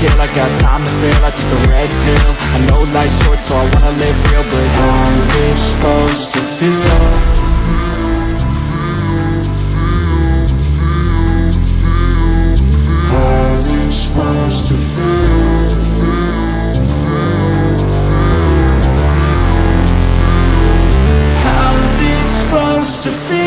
kill, I got time to feel, I took the red pill. I know life's short, so I wanna live real, but how's it supposed to feel? How's it supposed to feel? How's it supposed to feel?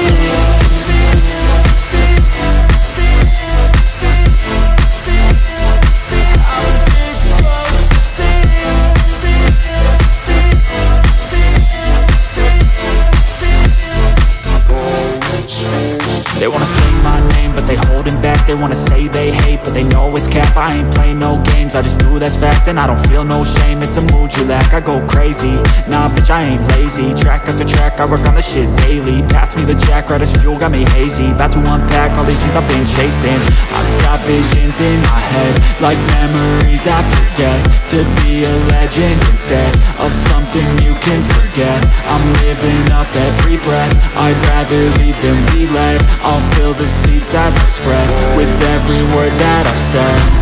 They wanna say my name, but they holding back. They wanna say they hate, but they know it's cap. I ain't play no games, I just do that's fact. And I don't feel no shame, it's a mood you lack. I go crazy, nah bitch I ain't lazy. Track after track, I work on this shit daily. Pass me the jack, right as fuel, got me hazy. About to unpack all these things I've been chasing. I've got visions in my head, like memories after death. To be a legend instead of something you can forget. I'm living up every breath, I'd rather lead than be led. I'll fill the seats as I spread with every word that I've said.